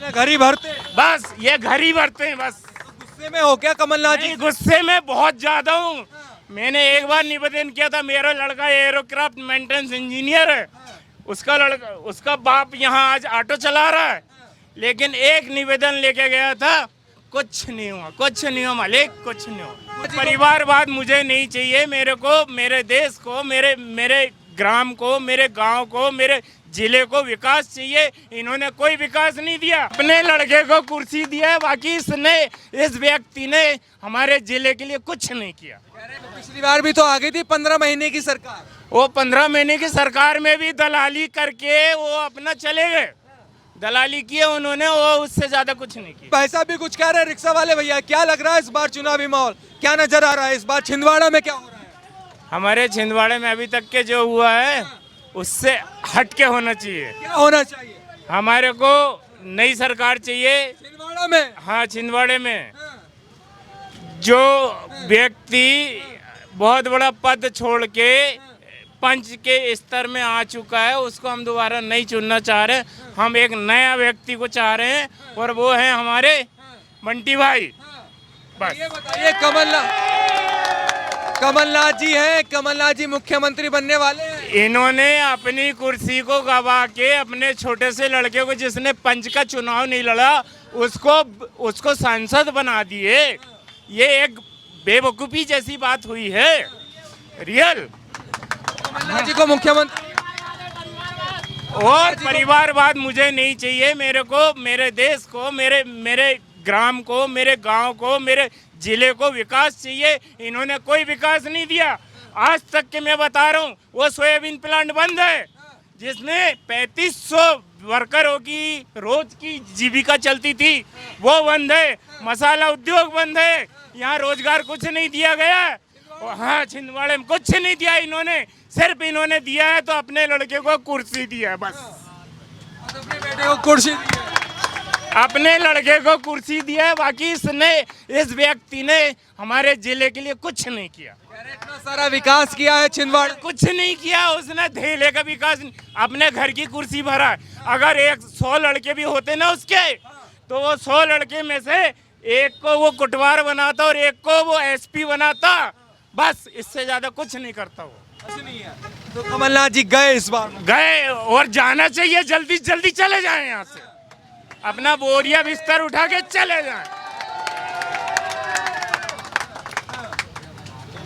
अपने घर ही भरते हैं। बस ये घर ही भरते हैं बस। गुस्से में हो क्या कमलनाथ जी? नहीं, गुस्से में बहुत ज्यादा हूँ। मैंने एक बार निवेदन किया था, मेरा लड़का एयरोक्राफ्ट मेंटेनेंस इंजीनियर है, उसका लड़का, उसका बाप यहाँ आज ऑटो चला रहा है, लेकिन एक निवेदन लेके गया था, कुछ नहीं हुआ, कुछ नहीं हुआ मालिक, कुछ नहीं हुआ। परिवारवाद मुझे नहीं चाहिए, मेरे को, मेरे देश को, मेरे ग्राम को, मेरे गांव को, मेरे जिले को विकास चाहिए। इन्होंने कोई विकास नहीं दिया। अपने लड़के को कुर्सी दिया है, बाकी इस व्यक्ति ने हमारे जिले के लिए कुछ नहीं किया। पिछली बार भी तो आ गई थी 15 महीने की सरकार। वो 15 महीने की सरकार में भी दलाली करके वो अपना चले गए, दलाली किए उन्होंने, वो उससे ज्यादा कुछ नहीं किया। भाई साहब भी कुछ कह रहे हैं, रिक्शा वाले भैया, क्या लग रहा है इस बार चुनावी माहौल क्या नजर आ रहा है? इस बार छिंदवाड़ा में क्या हो रहा है? हमारे छिंदवाड़े में अभी तक के जो हुआ है उससे हट के होना चाहिए। क्या होना चाहिए? हमारे को नई सरकार चाहिए छिंदवाड़ा में। हाँ, छिंदवाड़े में जो व्यक्ति बहुत बड़ा पद छोड़ के पंच के स्तर में आ चुका है, उसको हम दोबारा नहीं चुनना चाह रहे। हम एक नया व्यक्ति को चाह रहे हैं, और वो है हमारे बंटी भाई। बस ये बताइए, कमलनाथ जी हैं, कमलनाथ जी मुख्यमंत्री बनने वाले हैं। इन्होंने अपनी कुर्सी को गवा के अपने छोटे से लड़के को, जिसने पंच का चुनाव नहीं लड़ा, उसको सांसद बना दिए। ये एक बेवकूफ़ी जैसी बात हुई है। रियल कमलनाथ जी को मुख्यमंत्री। और परिवारवाद मुझे नहीं चाहिए। मेरे को, मेरे देश को, मेरे ग्राम को, मेरे गांव को, मेरे जिले को विकास चाहिए। इन्होंने कोई विकास नहीं दिया आज तक के। मैं बता रहा हूँ, वो सोयाबीन प्लांट बंद है, जिसमें 3500 वर्करों की रोज की जीविका चलती थी, वो बंद है। मसाला उद्योग बंद है। यहाँ रोजगार कुछ नहीं दिया गया। हाँ, छिंदवाड़े में कुछ नहीं दिया इन्होंने। सिर्फ इन्होंने दिया है तो अपने लड़के को कुर्सी दिया है, बस। अपने बेटे को कुर्सी दी है। अपने लड़के को कुर्सी दिया है, बाकी इस व्यक्ति ने हमारे जिले के लिए कुछ नहीं किया। इतना सारा विकास किया है छिंदवाड़ा, कुछ नहीं किया उसने। धेले का विकास, अपने घर की कुर्सी भरा है। अगर 100 लड़के भी होते ना उसके, तो वो 100 लड़के में से एक को वो कुटवार बनाता और एक को वो एसपी बनाता, बस। इससे ज्यादा कुछ नहीं करता वो। कुछ नहीं है। तो कमलनाथ जी गए इस बार? गए, और जाना चाहिए। जल्दी जल्दी चले जाएं यहाँ से, अपना बोरिया बिस्तर उठा के चले जाएं।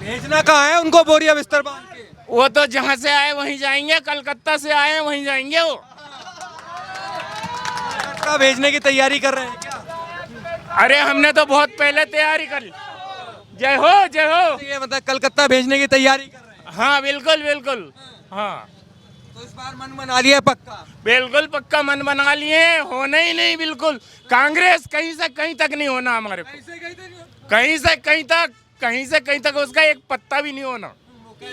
भेजना कहाँ है उनको बोरिया बिस्तर बांध के? वो तो जहाँ से आए वहीं जाएंगे, कलकत्ता से आए हैं वहीं जाएंगे वो। कलकत्ता भेजने की तैयारी कर रहे हैं क्या? अरे हमने तो बहुत पहले तैयारी कर ली। जय हो, जय हो। ये मतलब कलकत्ता भेजने की तैयारी कर रहे हैं? हाँ बिल्कुल बिल्कुल, हाँ। तो इस बार मन बना लिया पक्का? बिल्कुल पक्का मन बना लिए। होना ही नहीं, बिल्कुल। कांग्रेस कहीं से कहीं तक नहीं होना हमारे को। कहीं से कहीं तक, कहीं से कहीं तक उसका एक पत्ता भी नहीं होना।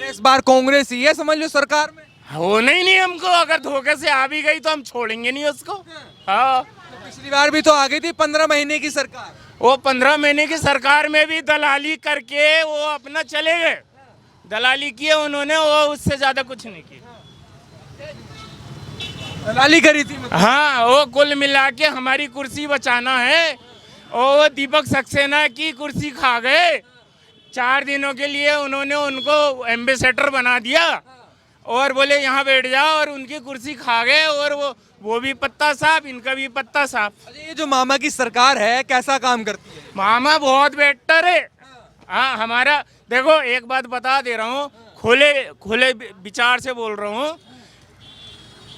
इस बार कांग्रेस ही है, समझ लो, सरकार में। होना ही नहीं हमको। अगर धोखे से आ भी गई तो हम छोड़ेंगे नहीं उसको। हाँ, तो पिछली बार भी तो आ गई थी 15 महीने की सरकार। वो 15 महीने की सरकार में भी दलाली करके वो अपना चले गए। दलाली किए उन्होंने, वो उससे ज्यादा कुछ नहीं किया। दलाली करी थी मतलब। हाँ, वो कुल मिला के हमारी कुर्सी बचाना है, और वो दीपक सक्सेना की कुर्सी खा गए। 4 दिनों के लिए उन्होंने उनको एम्बेसडर बना दिया और बोले यहाँ बैठ जाओ, और उनकी कुर्सी खा गए। और वो भी पत्ता साफ, इनका भी पत्ता साफ। अच्छा, ये जो मामा की सरकार है कैसा काम करती है? मामा बहुत बेहतर है। हाँ, हमारा देखो, एक बात बता दे रहा हूँ, खुले विचार से बोल रहा हूँ।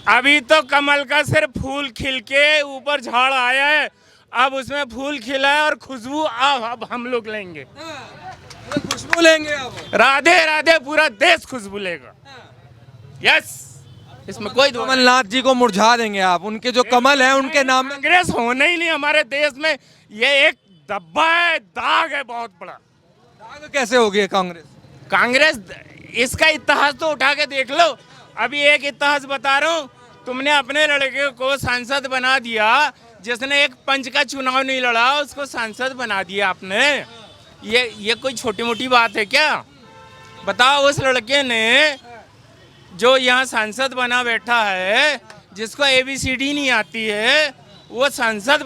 अभी तो कमल का सिर्फ फूल खिल के ऊपर झाड़ आया है, अब उसमें फूल खिला है और खुशबू अब हम लोग लेंगे। खुशबू लेंगे अब। राधे राधे, पूरा देश खुशबू लेगा। यस, इसमें कोई दो। कमलनाथ जी को मुरझा देंगे आप? उनके जो कमल है उनके नाम में कांग्रेस होना ही नहीं हमारे देश में। ये एक धब्बा है, दाग है बहुत बड़ा। दाग कैसे हो गई कांग्रेस? कांग्रेस, इसका इतिहास तो उठा के देख लो। अभी एक इतिहास बता रहा हूँ, तुमने अपने लड़के को सांसद बना दिया, जिसने एक पंच का चुनाव नहीं लड़ा, उसको सांसद बना दिया आपने। ये कोई छोटी मोटी बात है क्या? बताओ, उस लड़के ने जो यहाँ सांसद बना बैठा है, जिसको ABCD नहीं आती है, वो सांसद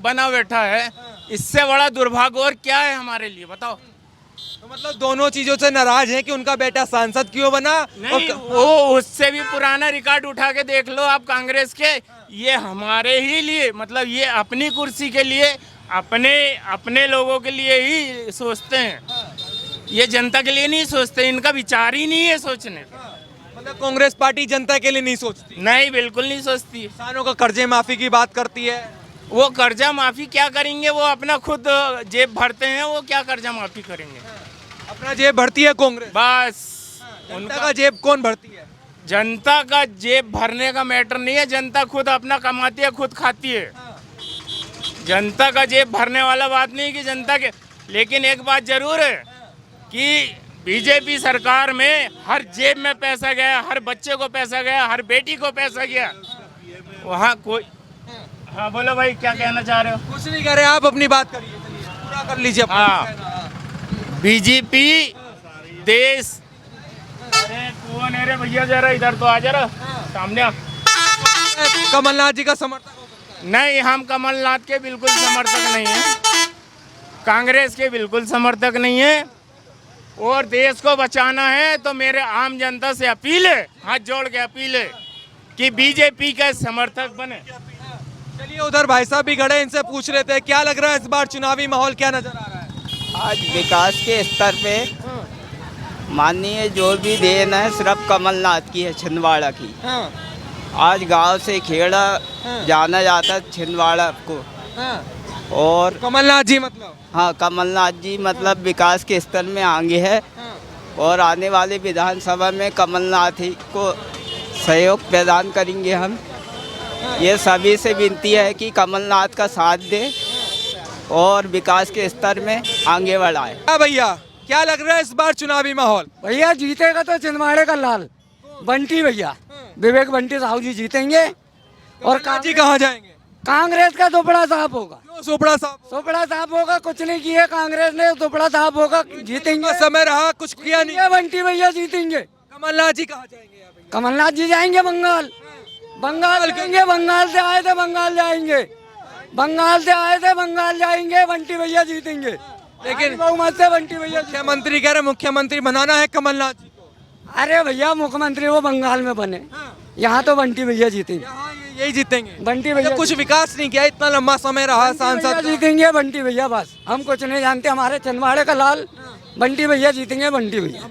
बना बैठा है। इससे बड़ा दुर्भाग्य और क्या है हमारे लिए, बताओ। तो मतलब दोनों चीजों से नाराज हैं कि उनका बेटा सांसद क्यों बना। नहीं, वो उससे भी पुराना रिकॉर्ड उठा के देख लो आप कांग्रेस के। ये हमारे ही लिए, मतलब ये अपनी कुर्सी के लिए, अपने लोगों के लिए ही सोचते हैं। ये जनता के लिए नहीं सोचते, इनका विचार ही नहीं है सोचने का। मतलब कांग्रेस पार्टी जनता के लिए नहीं सोचती। नहीं, बिल्कुल नहीं सोचती। किसानों का कर्जे माफी की बात करती है। वो कर्जा माफी क्या करेंगे, वो अपना खुद जेब भरते हैं, वो क्या कर्जा माफी करेंगे। अपना जेब भरती है कांग्रेस। बस जनता का जेब कौन भरती है। जनता का जेब भरने का मैटर नहीं है, जनता खुद अपना कमाती है, खुद खाती है। जनता का जेब भरने वाला बात नहीं कि जनता के। लेकिन एक बात जरूर है कि बीजेपी सरकार में हर जेब में पैसा गया, हर बच्चे को पैसा गया, हर बेटी को पैसा गया। वहाँ कोई, हाँ बोलो भाई, क्या कहना चाह रहे हो। कुछ नहीं कह रहे, आप अपनी बात करिए, पूरा कर लीजिए अपना। हाँ, बीजेपी देश। अरे कौन है रे भैया, जरा इधर तो आ, जरा सामने आ। कमलनाथ जी का समर्थक हो सकता है। नहीं, हम कमलनाथ के बिल्कुल समर्थक नहीं है, कांग्रेस के बिल्कुल समर्थक नहीं है। और देश को बचाना है तो मेरे आम जनता से अपील है, हाथ जोड़ के अपील है कि बीजेपी का समर्थक बने। चलिए उधर भाई साहब भी खड़े, इनसे पूछ लेते हैं क्या लग रहा है इस बार चुनावी माहौल क्या नजर आ रहा है। आज विकास के स्तर पे माननीय जो भी देन है सिर्फ कमलनाथ की है, छिंदवाड़ा की। आज गांव से खेड़ा जाना जाता है छिंदवाड़ा को। और कमलनाथ जी मतलब, हाँ, कमलनाथ जी मतलब विकास के स्तर में आगे है। और आने वाले विधानसभा में कमलनाथ ही को सहयोग प्रदान करेंगे हम। ये सभी से विनती है कि कमलनाथ का साथ दे और विकास के स्तर में आगे बढ़ाए। क्या भैया क्या लग रहा है इस बार चुनावी माहौल। भैया जीतेगा तो छिंदवाड़े का लाल बंटी भैया, विवेक बंटी साहू जी जीतेंगे। और कमलनाथ जी कहाँ जाएंगे। कांग्रेस का दुपड़ा साफ होगा। क्यों सोपड़ा साहब। दुपड़ा साफ होगा, कुछ नहीं किया कांग्रेस ने, दुपड़ा साफ होगा, जीतेंगे। समय रहा कुछ किया नहीं। बंटी भैया जीतेंगे। कमलनाथ जी कहाँ जाएंगे। कमलनाथ जी जाएंगे बंगाल, बंगाल जाएंगे। बंगाल से आए थे बंगाल जाएंगे, बंगाल से आए थे बंगाल जाएंगे। बंटी भैया जीतेंगे, लेकिन बहुमत से बंटी भैया। मुख्यमंत्री कह रहे मुख्यमंत्री बनाना है कमलनाथ जी को। अरे भैया मुख्यमंत्री वो बंगाल में बने, यहाँ तो बंटी भैया जीतेंगे। यही जीतेंगे बंटी भैया। कुछ विकास नहीं किया, इतना लंबा समय रहा सांसद। जीतेंगे बंटी भैया, बस हम कुछ नहीं जानते। हमारे छिंदवाड़े का लाल बंटी भैया जीतेंगे। बंटी भैया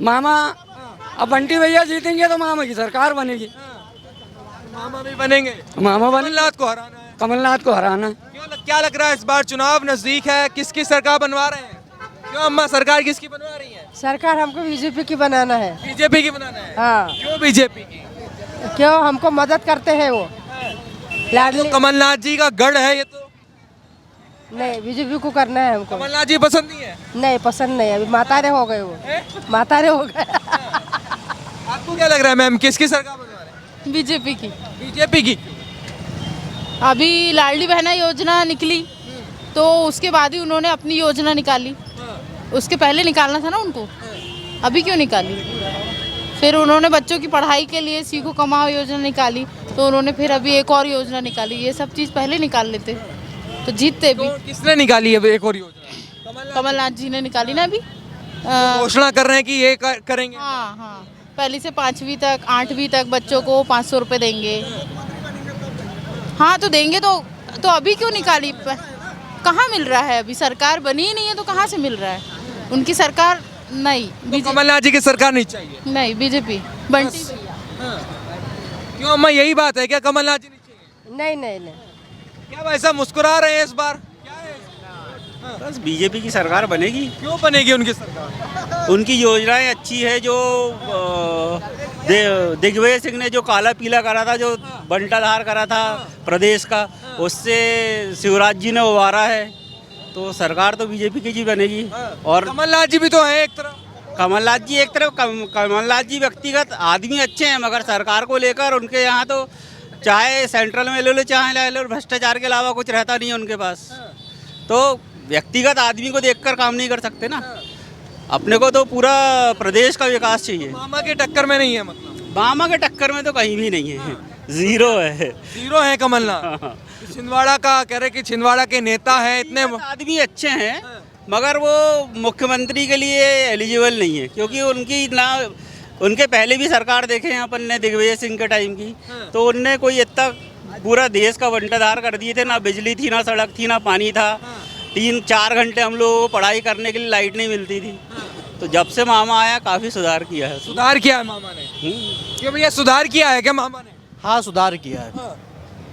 मामा अब बंटी भैया जीतेंगे तो मामा की सरकार बनेगी। मामा भी बनेंगे। मामा बने, कमलनाथ को हराना है। कमलनाथ को हराना। क्या लग रहा है इस बार चुनाव नजदीक है, किसकी सरकार बनवा रहे हैं। क्यों अम्मा सरकार किसकी बनवा रही है। सरकार हमको बीजेपी की बनाना है। बीजेपी की बनाना है। हाँ। क्यों बीजेपी की। क्यों, हमको मदद करते हैं वो। लाडली तो कमलनाथ जी का गढ़ है ये तो। नहीं, बीजेपी को करना है हमको। कमलनाथ जी पसंद नहीं है। नहीं, पसंद नहीं, अभी मातारे हो गए वो, मातारे हो गए। आपको क्या लग रहा है मैम, किसकी सरकार बनवा रहे हैं। बीजेपी की। बीजेपी की। अभी लाडली बहना योजना निकली तो उसके बाद ही उन्होंने अपनी योजना निकाली, उसके पहले निकालना था ना उनको, अभी क्यों निकाली। फिर उन्होंने बच्चों की पढ़ाई के लिए सीखो कमाओ योजना निकाली, तो उन्होंने फिर अभी एक और योजना निकाली। ये सब चीज़ पहले निकाल लेते तो जीतते भी। तो किसने निकाली है एक और योजना। कमलनाथ जी ने निकाली ना अभी। घोषणा कर रहे हैं कि ये करेंगे। हाँ हाँ, पहली से 5वीं तक 8वीं तक बच्चों को 500 रुपये देंगे। हाँ तो देंगे तो अभी क्यों निकाली। कहाँ मिल रहा है, अभी सरकार बनी ही नहीं है तो कहाँ से मिल रहा है। उनकी सरकार नहीं, तो कमलनाथ जी की सरकार नहीं चाहिए। नहीं, बीजेपी बंटी भैया। क्यों अम्मा यही बात है क्या, कमलनाथ जी नहीं चाहिए। नहीं नहीं नहीं, क्या भाई साहब मुस्कुरा रहे हैं इस बार। बस बीजेपी की सरकार बनेगी। क्यों बनेगी उनकी सरकार। उनकी योजनाएं अच्छी है। जो दिग्विजय सिंह ने जो काला पीला करा था, जो बंटाधार करा था प्रदेश का, उससे शिवराज जी ने उबारा है। तो सरकार तो बीजेपी की जी बनेगी। और कमलनाथ जी भी तो है एक तरफ। कमलनाथ जी एक तरफ, कमलनाथ जी व्यक्तिगत आदमी अच्छे हैं, मगर सरकार को लेकर उनके यहाँ तो चाहे सेंट्रल में ले लो चाहे ले लो, भ्रष्टाचार के अलावा कुछ रहता नहीं है उनके पास। तो व्यक्तिगत आदमी को देखकर काम नहीं कर सकते ना। अपने को तो पूरा प्रदेश का विकास चाहिए। मामा के टक्कर में नहीं है मतलब। मामा के टक्कर में तो कहीं भी नहीं है, जीरो है। जीरो है कमलनाथ। छिंदवाड़ा का कह रहे कि छिंदवाड़ा के नेता हैं इतने आदमी अच्छे हैं मगर वो मुख्यमंत्री के लिए एलिजिबल नहीं है क्योंकि उनकी ना उनके पहले भी सरकार देखे हैं अपन ने दिग्विजय सिंह के टाइम की तो उनने कोई इतना पूरा देश का बंटाधार कर दिए थे ना बिजली थी ना सड़क थी ना पानी था 3-4 घंटे हम लोगों को पढ़ाई करने के लिए लाइट नहीं मिलती थी तो जब से मामा आया काफ़ी सुधार किया है सुधार किया है मामा ने क्यों भैया सुधार किया है क्या मामा ने हाँ सुधार किया है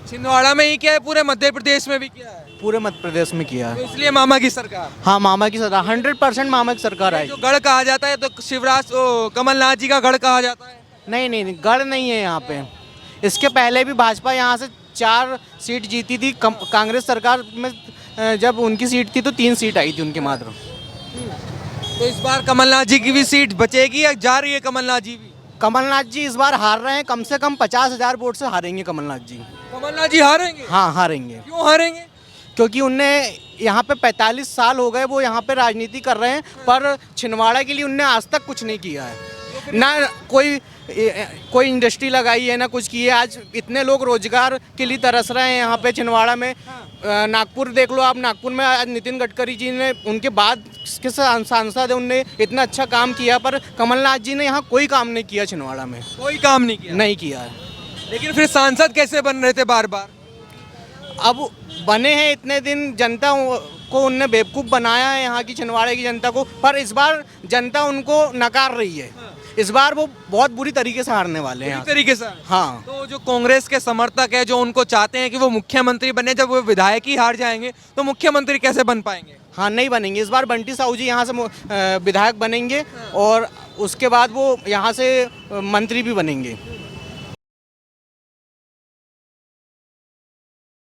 छिंदवाड़ा में ही किया है पूरे मध्य प्रदेश में भी किया है पूरे मध्य प्रदेश में किया तो है इसलिए मामा की सरकार हाँ मामा की सरकार 100% मामा की सरकार जो आएगी गढ़ कहा जाता है तो शिवराज कमलनाथ जी का गढ़ कहा जाता है नहीं गढ़ नहीं है यहाँ पे इसके पहले भी भाजपा यहाँ से 4 सीट जीती थी कांग्रेस सरकार में जब उनकी सीट थी तो 3 सीट आई थी उनके मात्र तो इस बार कमलनाथ जी की भी सीट बचेगी या जा रही है कमलनाथ जी भी कमलनाथ जी इस बार हार रहे हैं कम से कम 50,000 वोट से हारेंगे कमलनाथ जी हारेंगे हाँ हारेंगे क्यों हारेंगे क्योंकि उनने यहाँ पे 45 साल हो गए वो यहाँ पे राजनीति कर रहे हैं पर छिंदवाड़ा के लिए उनने आज तक कुछ नहीं किया है ना कोई इंडस्ट्री लगाई है ना कुछ की है आज इतने लोग रोजगार के लिए तरस रहे हैं यहाँ पे छिंदवाड़ा में नागपुर देख लो आप नागपुर में आज नितिन गडकरी जी ने उनके बाद के सांसद है उनने इतना अच्छा काम किया पर कमलनाथ जी ने यहाँ कोई काम नहीं किया छिंदवाड़ा में कोई काम नहीं किया है लेकिन फिर सांसद कैसे बन रहे थे बार बार अब बने हैं इतने दिन जनता को उनने बेवकूफ़ बनाया है यहाँ की छिंदवाड़े की जनता को पर इस बार जनता उनको नकार रही है इस बार वो बहुत बुरी तरीके से हारने वाले हैं तरीके से हाँ तो जो कांग्रेस के समर्थक है जो उनको चाहते हैं कि वो मुख्यमंत्री बने जब वो विधायक ही हार जाएंगे तो मुख्यमंत्री कैसे बन पाएंगे हाँ नहीं बनेंगे इस बार बंटी साहू जी यहाँ से विधायक बनेंगे और उसके बाद वो यहाँ से मंत्री भी बनेंगे